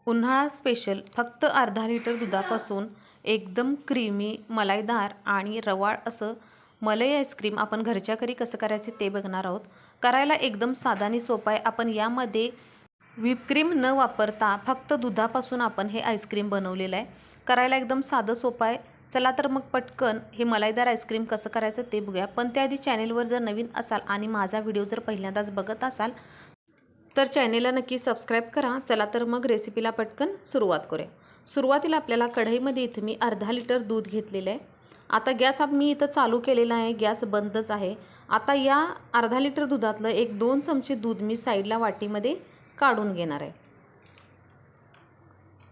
उन्हाळा स्पेशल फक्त अर्धा लिटर दुधापासून एकदम क्रीमी मलाईदार आणि रवाळ असं मलई आईस्क्रीम आपण घरच्या घरी कसं करायचे ते बघणार आहोत. करायला एकदम साधा आणि सोपा आहे. आपण यामध्ये व्हिपक्रीम न वापरता फक्त दुधापासून आपण हे आईस्क्रीम बनवलेलं आहे. करायला एकदम साधं सोपं आहे. चला तर मग पटकन हे मलाईदार आईस्क्रीम कसं करायचं ते बघूया. पण त्याआधी चॅनेलवर जर नवीन असाल आणि माझा व्हिडिओ जर पहिल्यांदाच बघत असाल तर चॅनेलला नक्की सबस्क्राईब करा. चला तर मग रेसिपीला पटकन सुरुवात करूया. सुरुवातीला आपल्याला कढईमध्ये इथं मी अर्धा लिटर दूध घेतलेलं आहे. आता गॅस मी इथं चालू केलेला आहे, गॅस बंदच आहे. आता या अर्धा लिटर दुधातलं 1-2 चमचे दूध मी साईडला वाटीमध्ये काढून घेणार आहे.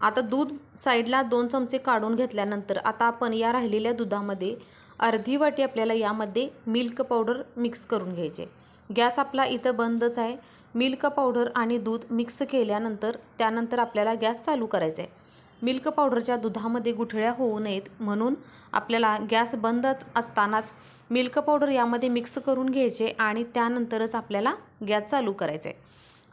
आता दूध साईडला 2 चमचे काढून घेतल्यानंतर आता आपण या राहिलेल्या दुधामध्ये अर्धी वाटी आपल्याला यामध्ये मिल्क पावडर मिक्स करून घ्यायचे. गॅस आपला इथं बंदच आहे. मिल्क पावडर आणि दूध मिक्स केल्यानंतर त्यानंतर आपल्याला गॅस चालू करायचा आहे. मिल्क पावडरच्या दुधामध्ये गुठळ्या होऊ नयेत म्हणून आपल्याला गॅस बंद असतानाच मिल्क पावडर यामध्ये मिक्स करून घ्यायचे आणि त्यानंतरच आपल्याला गॅस चालू करायचा आहे.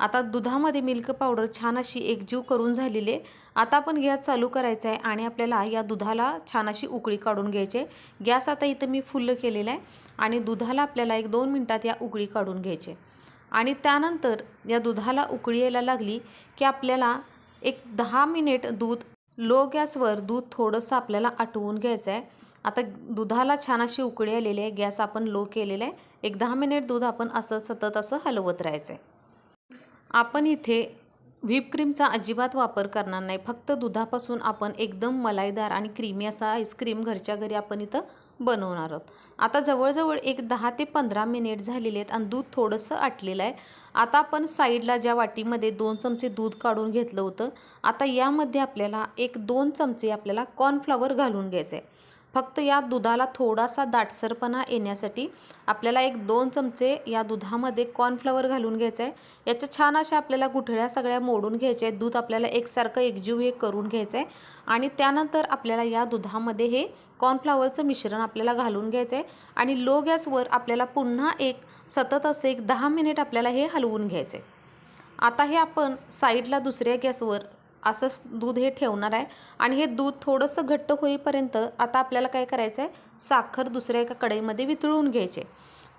आता दुधामध्ये मिल्क पावडर छान अशी एकजीव करून झालेली आहे. आता आपण गॅस चालू करायचा आहे आणि आपल्याला या दुधाला छान अशी उकळी काढून घ्यायची आहे. गॅस आता इथं मी फुल्ल केलेला आहे आणि दुधाला आपल्याला 1-2 मिनिटात या उकळी काढून घ्यायची आणि त्यानंतर या दुधाला उकळी यायला लागली की आपल्याला 10 मिनिट दूध लो गॅसवर दूध थोडंसं आपल्याला आटवून घ्यायचं आहे. आता दुधाला छान अशी उकळी आलेली आहे. गॅस आपण लो केलेला आहे. 10 मिनिट दूध आपण असं सतत असं हलवत राहायचं आहे. आपण इथे व्हिपक्रीमचा अजिबात वापर करणार नाही. फक्त दुधापासून आपण एकदम मलाईदार आणि क्रीमी असा आईस्क्रीम घरच्या घरी आपण इथं बनवणार आहोत. आता जवळजवळ 10 ते 15 मिनिट झालेले आहेत आणि दूध थोडंसं आटलेलं आहे. आता आपण साईडला ज्या वाटीमध्ये 2 चमचे दूध काढून घेतलं होतं, आता यामध्ये आपल्याला 1-2 चमचे आपल्याला कॉर्नफ्लॉवर घालून घ्यायचं आहे. फक्त या दुधाला थोडासा दाटसरपणा येण्यासाठी आपल्याला 1-2 चमचे या दुधामध्ये कॉर्नफ्लॉवर घालून घ्यायचं आहे. याच्या छान अशा आपल्याला गुठळ्या सगळ्या मोडून घ्यायच्या आहेत. दूध आपल्याला एकसारखं एकजीव हे करून घ्यायचं आहे आणि त्यानंतर आपल्याला या दुधामध्ये हे कॉर्नफ्लॉवरचं मिश्रण आपल्याला घालून घ्यायचं आहे आणि लो गॅसवर आपल्याला पुन्हा सतत असे 10 मिनिट आपल्याला हे हलवून घ्यायचं आहे. आता हे आपण साईडला दुसऱ्या गॅसवर असंच दूध हे ठेवणार आहे आणि हे दूध थोडंसं घट्ट होईपर्यंत आता आपल्याला काय करायचं आहे, साखर दुसऱ्या एका कढईमध्ये वितळून घ्यायचे.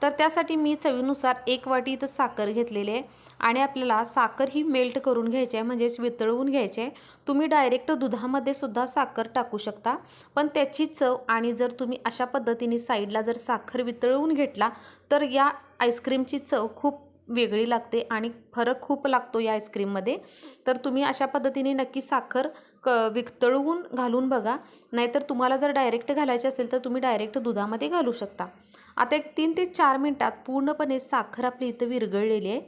तर त्यासाठी मी चवीनुसार 1 वाटी इथं साखर घेतलेली आहे आणि आपल्याला साखर ही मेल्ट करून घ्यायची आहे, म्हणजेच वितळवून घ्यायची आहे. तुम्ही डायरेक्ट दुधामध्ये सुद्धा साखर टाकू शकता, पण त्याची चव आणि जर तुम्ही अशा पद्धतीने साईडला जर साखर वितळवून घेतला तर या आईस्क्रीमची चव खूप वेगळी लागते आणि फरक खूप लागतो या आईस्क्रीममध्ये. तर तुम्ही अशा पद्धतीने नक्की साखर वितळवून घालून बघा. नाहीतर तुम्हाला जर डायरेक्ट घालायची असेल तर तुम्ही डायरेक्ट दुधामध्ये घालू शकता. आता 3 ते 4 मिनिटात पूर्णपणे साखर आपली इथं विरघळलेली आहे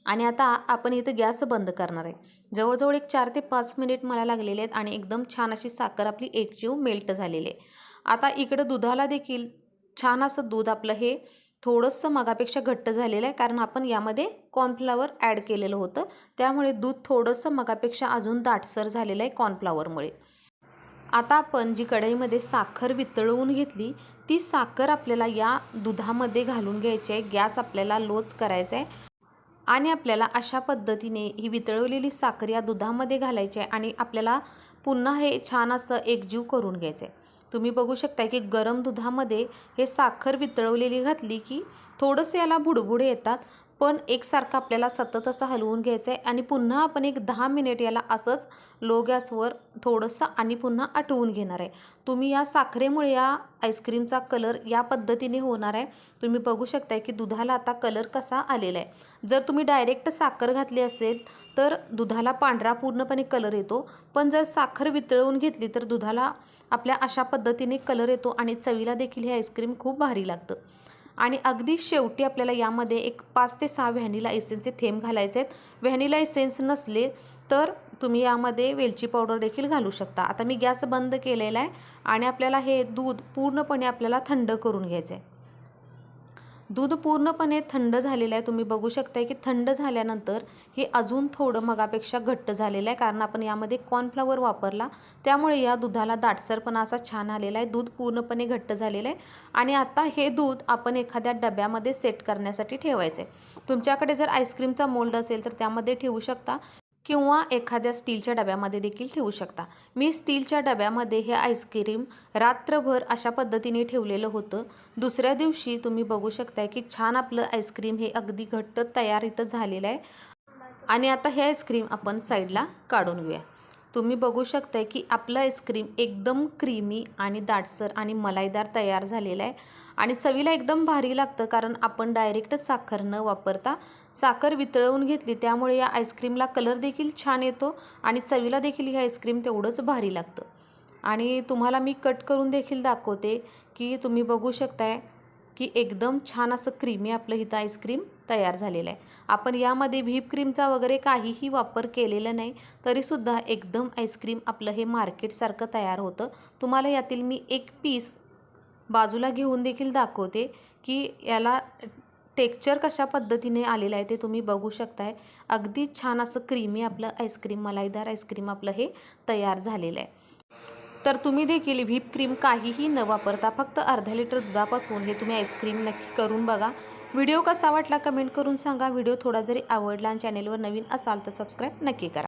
आणि आता आपण इथं गॅस बंद करणार आहे. जवळजवळ 4 ते 5 मिनिट मला लागलेले आहेत आणि एकदम छान अशी साखर आपली एकजीव मेल्ट झालेली आहे. आता इकडं दुधाला देखील छान असं दूध आपलं हे थोडंसं मगापेक्षा घट्ट झालेलं आहे, कारण आपण यामध्ये कॉर्नफ्लॉवर ॲड केलेलं होतं. त्यामुळे दूध थोडंसं मगापेक्षा अजून दाटसर झालेलं आहे कॉर्नफ्लॉवरमुळे. आता आपण जी कढईमध्ये साखर वितळवून घेतली ती साखर आपल्याला या दुधामध्ये घालून घ्यायची आहे. गॅस आपल्याला लोच करायचा आहे आणि आपल्याला अशा पद्धतीने ही वितळवलेली साखर या दुधामध्ये घालायची आहे आणि आपल्याला पुन्हा हे छान असं एकजीव करून घ्यायचं आहे. तुम्ही बघू शकता की गरम दुधामध्ये हे साखर वितळवलेली घातली की थोडंसं याला बुडबुडे येतात, पण एकसारखं आपल्याला सतत असं हलवून घ्यायचं आहे आणि पुन्हा आपण 10 मिनिट याला असंच लो गॅसवर थोडंसं आणि पुन्हा आटवून घेणार आहे. तुम्ही या साखरेमुळे या आईस्क्रीमचा कलर या पद्धतीने होणार आहे. तुम्ही बघू शकता की दुधाला आता कलर कसा आलेला आहे. जर तुम्ही डायरेक्ट साखर घातली असेल तर दुधाला पांढरा पूर्णपणे कलर येतो, पण जर साखर वितळवून घेतली तर दुधाला आपल्या अशा पद्धतीने कलर येतो आणि चवीला देखील हे आईस्क्रीम खूप भारी लागतं. आणि अगदी शेवटी आपल्याला यामध्ये 5 ते 6 व्हॅनिला एसेन्सचे थेंब घालायचे आहेत. व्हॅनिला एसेन्स नसले तर तुम्ही यामध्ये वेलची पावडर देखील घालू शकता. आता मी गॅस बंद केलेला आहे आणि आपल्याला हे दूध पूर्णपणे आपल्याला थंड करून घ्यायचं आहे. दूध पूर्णपणे थंड झालेलं आहे. तुम्ही बघू शकता की थंड झाल्यानंतर हे अजून थोडं मगापेक्षा घट्ट झालेलं आहे, कारण आपण यामध्ये कॉर्नफ्लॉवर वापरला. त्यामुळे या दुधाला दाटसरपणा असा छान आलेला आहे. दूध पूर्णपणे घट्ट झालेलं आहे आणि आता हे दूध आपण एखाद्या डब्यामध्ये सेट करण्यासाठी ठेवायचं आहे. तुमच्याकडे जर आईस्क्रीमचा मोल्ड असेल तर त्यामध्ये ठेवू शकता किंवा एखाद्या स्टीलच्या डब्यामध्ये देखील ठेवू शकता. मी स्टीलच्या डब्यामध्ये हे आईस्क्रीम रात्रभर अशा पद्धतीने ठेवलेलं होतं. दुसऱ्या दिवशी तुम्ही बघू शकताय की छान आपलं आईस्क्रीम हे अगदी घट्ट तयार इथं झालेलं आहे. आणि आता हे आईस्क्रीम आपण साईडला काढून घेऊया. तुम्ही बघू शकताय की आपलं आईस्क्रीम एकदम क्रीमी आणि दाटसर आणि मलाईदार तयार झालेलं आहे आणि चवीला एकदम भारी लागतं, कारण आपण डायरेक्ट साखर न वापरता साखर वितळवून घेतली, त्यामुळे या आईस्क्रीमला कलर देखील छान येतो आणि चवीला देखील हे आईस्क्रीम तेवढंच भारी लागतं. आणि तुम्हाला मी कट करून देखील दाखवते की तुम्ही बघू शकताय की एकदम छान असं क्रीमी आपलं इथं आईस्क्रीम तयार झालेलं आहे. आपण यामध्ये व्हीप क्रीमचा वगैरे काहीही वापर केलेला नाही, तरीसुद्धा एकदम आईस्क्रीम आपलं हे मार्केटसारखं तयार होतं. तुम्हाला यातील मी एक पीस बाजूला घेऊन देखील दाखवते की याला टेक्स्चर कशा पद्धतीने आलेलं आहे ते तुम्ही बघू शकताय. अगदी छान असं क्रीमी आपलं आईस्क्रीम, मलाईदार आईस्क्रीम आपलं हे तयार झालेलं आहे. तर तुम्ही देखील व्हीप क्रीम काहीही न वापरता फक्त अर्धा लिटर दुधापासून हे तुम्ही आईस्क्रीम नक्की करून बघा. व्हिडिओ कसा वाटला कमेंट करून सांगा. व्हिडिओ थोडा जरी आवडला आणि चॅनेलवर नवीन असाल तर सबस्क्राईब नक्की करा.